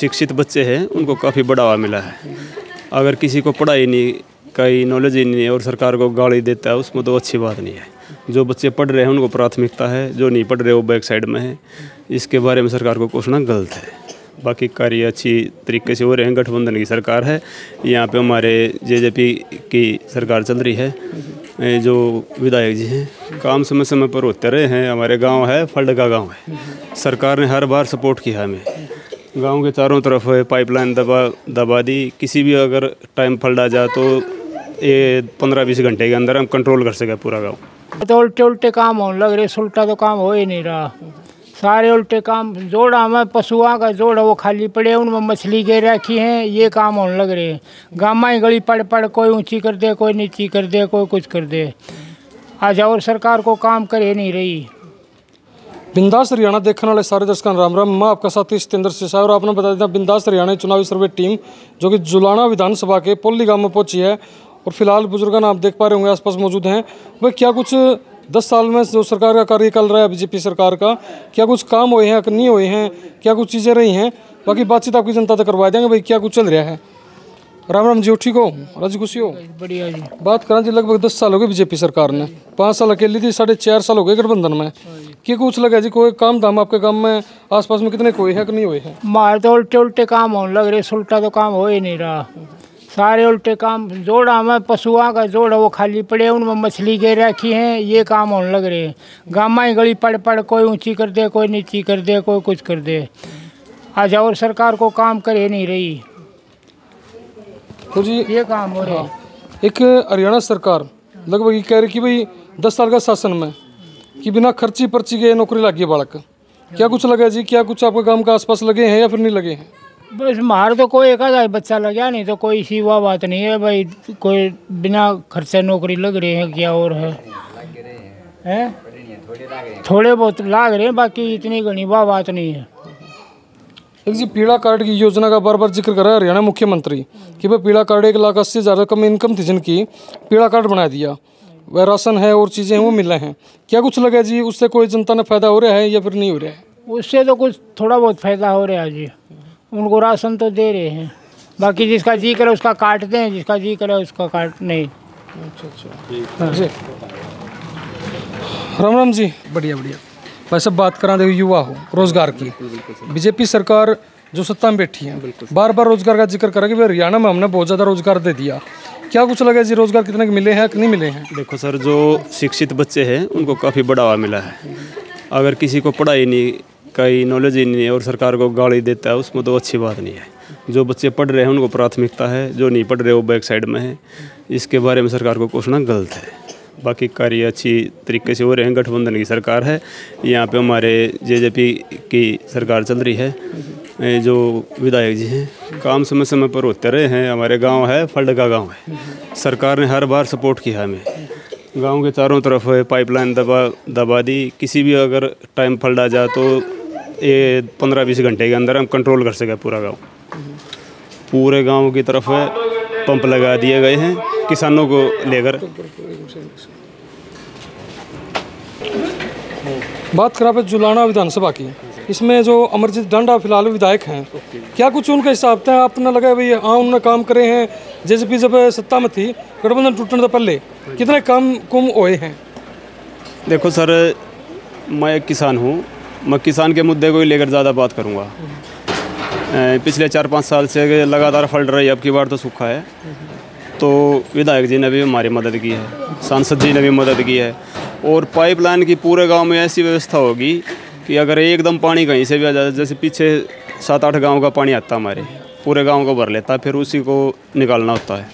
शिक्षित बच्चे हैं उनको काफ़ी बढ़ावा मिला है। अगर किसी को पढ़ाई नहीं कहीं नॉलेज ही नहीं है और सरकार को गाली देता है उसमें तो अच्छी बात नहीं है। जो बच्चे पढ़ रहे हैं उनको प्राथमिकता है, जो नहीं पढ़ रहे वो बैक साइड में है। इसके बारे में सरकार को कोसना गलत है। बाकी कार्य अच्छी तरीके से हो रहे हैं। गठबंधन की सरकार है, यहाँ पे हमारे जेजेपी की सरकार चल रही है। जो विधायक जी हैं काम समय समय पर होते रहे हैं। हमारे गांव है फल्ड का गांव है, सरकार ने हर बार सपोर्ट किया हमें। गांव के चारों तरफ पाइपलाइन दबा दी। किसी भी अगर टाइम फल्ड आ जाए तो ये 15-20 घंटे के अंदर हम कंट्रोल कर सके पूरा गाँव। तो उल्टे उल्टे काम होने लग रहे, उल्टा तो काम हो ही नहीं रहा। सारे उल्टे काम, जोड़ा में पशुओं का जोड़ा वो खाली पड़े, उनमें मछली गिर रखी हैं, ये काम होने लग रहे हैं। गामा ही गली पड़ पड़ कोई ऊंची कर दे, कोई नीची कर दे, कोई कुछ कर दे। आज और सरकार को काम करे नहीं रही। बिंदास हरियाणा देखने वाले सारे दर्शकों राम राम। मैं आपका साथी सतेंद्र सिसाई और आपने बता देता बिंदास हरियाणा चुनावी सर्वे टीम जो कि जुलाना विधानसभा के पोली गांव में पहुंची है और फिलहाल बुजुर्गों आप देख पा रहे होंगे आसपास मौजूद हैं। वह क्या कुछ 10 साल में जो सरकार का कार्यकाल रहा है बीजेपी सरकार का, क्या कुछ काम हुए हैं, नहीं हुए हैं, क्या कुछ चीज़ें रही हैं, बाकी बातचीत आपकी जनता तक करवा देंगे। भाई क्या कुछ चल रहा है? राम राम जी, ठीक हो? राजी खुशी हो? बढ़िया जी। बात करें जी, लगभग 10 साल हो गए बीजेपी सरकार ने, 5 साल अकेली थी, 4.5 साल हो गए गठबंधन में। क्या कुछ लगा जी? कोई काम धाम आपके गांव में आसपास में कितने कोई है कि नहीं हुए हैं? मार तो उल्टे उल्टे काम होने लग रहे, उल्टा तो काम हो ही नहीं रहा। सारे उल्टे काम, जोड़ा में पशुओं का जोड़ा वो खाली पड़े, उनमें मछली गिर रखी हैं, ये काम होने लग रहे हैं। गामा ही गली पड़ पड़ कोई ऊंची कर दे, कोई नीची कर दे, कोई कुछ कर दे। आज और सरकार को काम करे नहीं रही। तो जी ये काम हो रहा है। एक हरियाणा सरकार लगभग ये कह रही कि भाई 10 साल का शासन में कि बिना खर्ची पर्ची के नौकरी लगी है बालक। क्या कुछ लगा जी? क्या कुछ आपके गांव के आसपास लगे हैं या फिर नहीं लगे हैं? बस मार तो कोई एक आधा बच्चा लगा नहीं, तो कोई सी वह बात नहीं है भाई। कोई बिना खर्चे नौकरी लग रहे हैं, क्या और है? थोड़े बहुत लाग रहे हैं, बाकी इतनी घनी वह बात नहीं है। एक जी पीला कार्ड की योजना का बार बार जिक्र करा हरियाणा मुख्यमंत्री कि भाई पीला कार्ड 1,80,000 कम इनकम थी जिनकी, पीला कार्ड बना दिया, वह राशन है और चीज़ें हैं वो मिल रहे हैं। क्या कुछ लगा जी उससे कोई जनता ने फायदा हो रहा है या फिर नहीं हो रहा है? उससे तो कुछ थोड़ा बहुत फायदा हो रहा है जी। उनको राशन तो दे रहे हैं, बाकी जिसका जी करे उसका काटते हैं, जिसका जी करे उसका काट नहीं। अच्छा जी। राम राम जी, बढ़िया बढ़िया। वैसे बात करा दे युवा हो रोजगार की, बीजेपी सरकार जो सत्ता में बैठी है बार बार रोजगार का जिक्र करा कि भाई हरियाणा में हमने बहुत ज़्यादा रोजगार दे दिया। क्या कुछ लगा जी? रोजगार कितने के मिले हैं कि नहीं मिले हैं? देखो सर, जो शिक्षित बच्चे हैं उनको काफ़ी बढ़ावा मिला है। अगर किसी को पढ़ाई नहीं कहीं नॉलेज ही नहीं है और सरकार को गाली देता है उसमें तो अच्छी बात नहीं है। जो बच्चे पढ़ रहे हैं उनको प्राथमिकता है, जो नहीं पढ़ रहे वो बैक साइड में है। इसके बारे में सरकार को कोसना गलत है। बाकी कार्य अच्छी तरीके से हो रहे हैं। गठबंधन की सरकार है, यहाँ पे हमारे जेजेपी की सरकार चल रही है। जो विधायक जी हैं काम समय समय पर होते रहे हैं। हमारे गांव है फल्ड का गांव है, सरकार ने हर बार सपोर्ट किया हमें। गांव के चारों तरफ पाइपलाइन दबा दी। किसी भी अगर टाइम फल्ड आ जाए तो ये 15-20 घंटे के अंदर हम कंट्रोल कर सके पूरा गाँव। पूरे गाँव की तरफ पंप लगा दिए गए हैं किसानों को लेकर। बात करा पे जुलाना विधानसभा की, इसमें जो अमरजीत डांडा फिलहाल विधायक हैं, क्या कुछ उनका हिसाब था? आपने लगा भाई हाँ उन्होंने काम करे हैं? जेजेपी जब सत्ता में थी गठबंधन टूटने से पहले कितने काम कुम हुए हैं? देखो सर, मैं एक किसान हूँ, मैं किसान के मुद्दे को ही लेकर ज़्यादा बात करूँगा। पिछले 4-5 साल से लगातार फल्ड रही, अब की बार तो सूखा है। तो विधायक जी ने भी हमारी मदद की है, सांसद जी ने भी मदद की है। और पाइपलाइन की पूरे गांव में ऐसी व्यवस्था होगी कि अगर एकदम पानी कहीं से भी आ जाए, जैसे पीछे 7-8 गांव का पानी आता हमारे, पूरे गांव को भर लेता है, फिर उसी को निकालना होता है,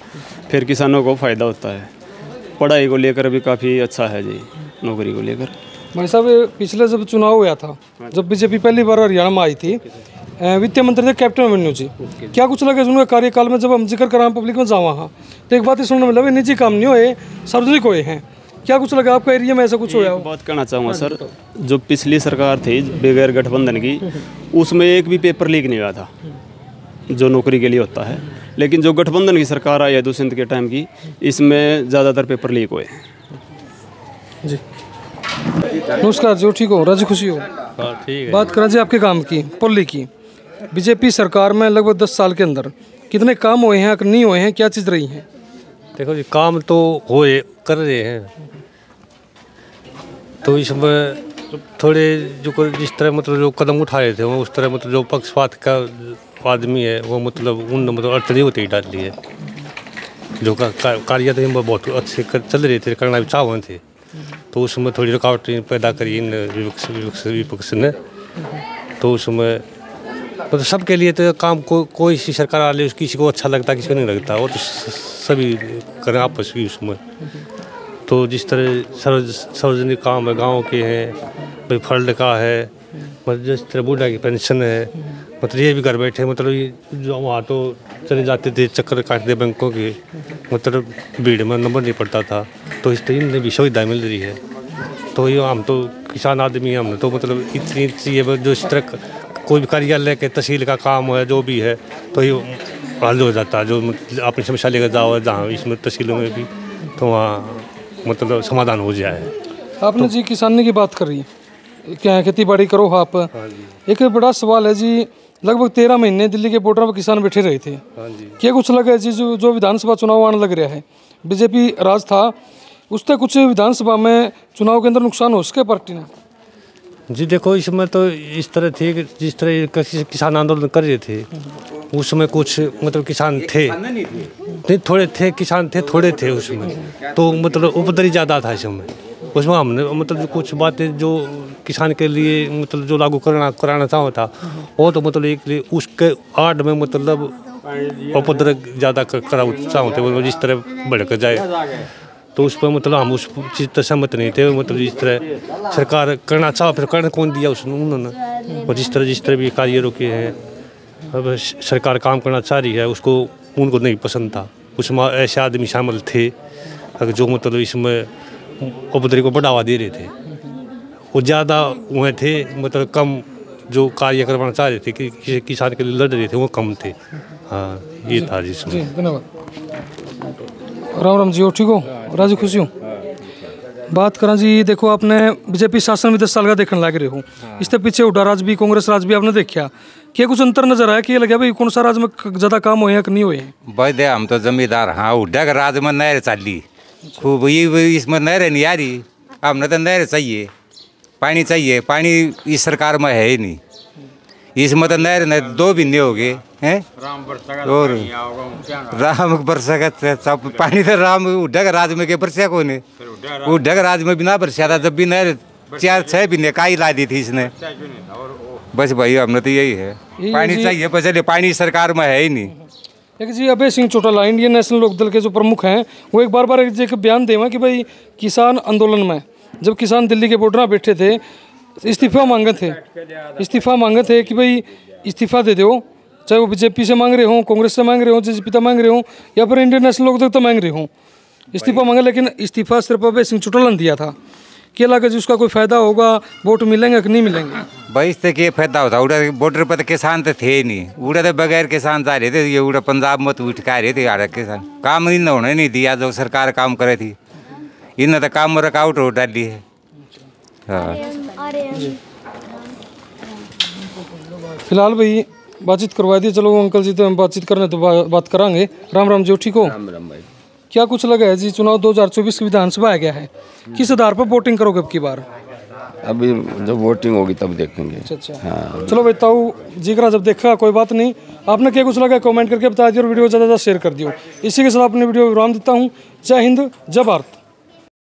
फिर किसानों को फ़ायदा होता है। पढ़ाई को लेकर भी काफ़ी अच्छा है जी, नौकरी को लेकर। भाई साहब, पिछले जब चुनाव हुआ था, जब बीजेपी पहली बार हरियाणा में आई थी, वित्त मंत्री थे कैप्टन अभिमन्यु जी। क्या कुछ लगे उनके कार्यकाल में? जब हम जिक्र करा पब्लिक में जावा हाँ तो एक बात ही सुनने मिला, निजी काम नहीं हुए, सार्वजनिक हुए हैं। क्या कुछ लगा आपका एरिया में ऐसा कुछ होया? बात कहना चाहूँगा सर, जो पिछली सरकार थी बगैर गठबंधन की, उसमें एक भी पेपर लीक नहीं हुआ था जो नौकरी के लिए होता है। लेकिन जो गठबंधन की सरकार आई है दुष्यंत के टाइम की, इसमें ज़्यादातर पेपर लीक हुए जी। नमस्कार जी, ठीक हो? राजी खुशी हो? ठीक है। बात करा जी आपके काम की, पोली की, बीजेपी सरकार में लगभग 10 साल के अंदर कितने काम हुए हैं, नहीं हुए हैं, क्या चीज़ रही है? देखो जी, काम तो होए कर रहे हैं, तो इसमें थोड़े जो जिस तरह मतलब जो कदम उठाए थे वो उस तरह मतलब जो पक्षपात का आदमी है वो मतलब उन मतलब अड़चने होती डाली है। जो कार्य थे वो बहुत अच्छे चल रहे थे, करना भी चाहते थे, तो उसमें थोड़ी रुकावट पैदा करी इन विपक्ष ने। तो उसमें मतलब सबके लिए तो काम कोई सी सरकार आ ले किसी को अच्छा लगता किसी को नहीं लगता, वो तो सभी करें आपस में उसमें। तो जिस तरह सार्वजनिक काम है गाँव के हैं, भाई फंड का है, मतलब जिस तरह बूढ़ा की पेंशन है, मतलब ये भी घर बैठे मतलब ये जो वहाँ तो चले जाते थे चक्कर काटते बैंकों के, मतलब भीड़ में नंबर नहीं पड़ता था, तो इस तरह इन्हें भी सुविधा मिल रही है। तो ये हम तो किसान आदमी हैं, हमने तो मतलब इतनी चीज़ें जो इस तरह कोई भी कार्यालय के तहसील का काम है जो भी है तो ये हल हो जाता है। जो अपनी समस्या लेकर जाओ जहाँ इसमें तहसीलों में भी, तो वहाँ मतलब समाधान हो जाए। आपने तो जी किसानी की बात करी, क्या खेती बाड़ी करो आप। एक बड़ा सवाल है जी, लगभग 13 महीने दिल्ली के बॉर्डर पर किसान बैठे रहे थे। क्या कुछ लगा है जी जो विधानसभा चुनाव आने लग रहा है, बीजेपी राज था, उससे कुछ विधानसभा में चुनाव के अंदर नुकसान हो सके पार्टी ने? जी देखो, इसमें तो इस तरह थी कि जिस तरह किसान आंदोलन कर रहे थे उसमें कुछ मतलब किसान थे नहीं, थोड़े थे किसान थे, थोड़े थे उसमें, तो मतलब उपद्रवी ज़्यादा था उसमें हमने मतलब जो कुछ बातें जो किसान के लिए मतलब जो लागू कराना चाहता था वो तो मतलब एक उसके आड़ में मतलब उपद्रव ज़्यादा कराना चाहते वो जिस तरह भड़क जाए, तो उस पर मतलब हम उस चीज़ पर सहमत नहीं थे। मतलब जिस तरह सरकार करना चाहा फिर करने कौन दिया उन्होंने, और जिस तरह भी कार्य रुके हैं, अब सरकार काम करना चाह रही है उसको उनको नहीं पसंद था। उसमें ऐसे आदमी शामिल थे जो मतलब इसमें उपद्रव को बढ़ावा दे रहे थे, वो ज़्यादा हुए थे, मतलब कम जो कार्य करवाना चाह रहे थे कि किसान के लिए लड़ रहे थे वो कम थे। हाँ, ये था जिसमें। धन्यवाद। राम राम जी, हो ठीक हो? राजी खुशी हूँ। बात करें जी, देखो आपने बीजेपी शासन में 10 साल का देखने लग रहे हो, इसके पीछे हुड्डा राज भी कांग्रेस राज भी आपने देखा, क्या कुछ अंतर नजर आया कि ये लगे भाई कौन सा राज में ज़्यादा काम हुए हैं कि नहीं हुए हैं? भाई दे हम तो जमींदार, हाँ हुड्डा का राज में नहर चाली खूब, ये इसमें नहर नहीं आ रही, हमने तो नहर चाहिए, पानी चाहिए, पानी इस सरकार में है ही नहीं, इसमें तो नहर 2 महीने हो गए हैं, और राम बरसा का पानी तो राम हुड्डा का राज में के बरसा कौन है, हुड्डा का राज में बिना बरसा था, जब भी नहर 4-6 महीने का ही ला दी थी इसने। बस भाई हमने तो यही है, पानी चाहिए, पर चले पानी सरकार में है ही नहीं। एक जी अभय सिंह चौटाला इंडियन नेशनल लोकदल के जो प्रमुख हैं, वो एक बार एक बयान देवा कि भाई किसान आंदोलन में जब किसान दिल्ली के बॉर्डर में बैठे थे इस्तीफा मांगे थे कि भाई इस्तीफा दे दो, चाहे वो बीजेपी से मांग रहे हों, कांग्रेस से मांग रहे हों, जेजेपी से मांग रहे हों, या फिर इंडियन नेशनल लोकदल तो मांग रहे हों, इस्तीफा मांगा, लेकिन इस्तीफा सिर्फ अभय सिंह चौटाला ने दिया था। क्या लगा जी उसका कोई फायदा होगा, वोट मिलेंगे कि नहीं मिलेंगे? भाई इससे क्या फायदा होता, उड़ा बॉर्डर पर तो किसान तो थे ही नहीं, उड़ा तो बगैर किसान जा रहे थे, ये उड़ा पंजाब में तो उठ के आ रहे थे यार, किसान काम इन होने नहीं दिया जो सरकार काम करे थी, इन्हें तो काम में रुकावट हो डाली है। हाँ फिलहाल भाई बातचीत करवा दी, चलो अंकल जी तो हम बातचीत करने तो बात करांगे। राम राम जी, ठीक हो? राम राम भाई। क्या कुछ लगा है जी, चुनाव 2024 की विधानसभा आ गया है, किस आधार पर वोटिंग करोगे अब की बार? अभी जब वोटिंग होगी तब देखेंगे। अच्छा हाँ, चलो भाई ताऊ जिक्र जब देखा कोई बात नहीं, आपने क्या कुछ लगा कमेंट करके बता दियो और वीडियो ज़्यादा शेयर कर दियो। इसी के साथ अपने वीडियो विराम देता हूँ। जय हिंद, जय भारत।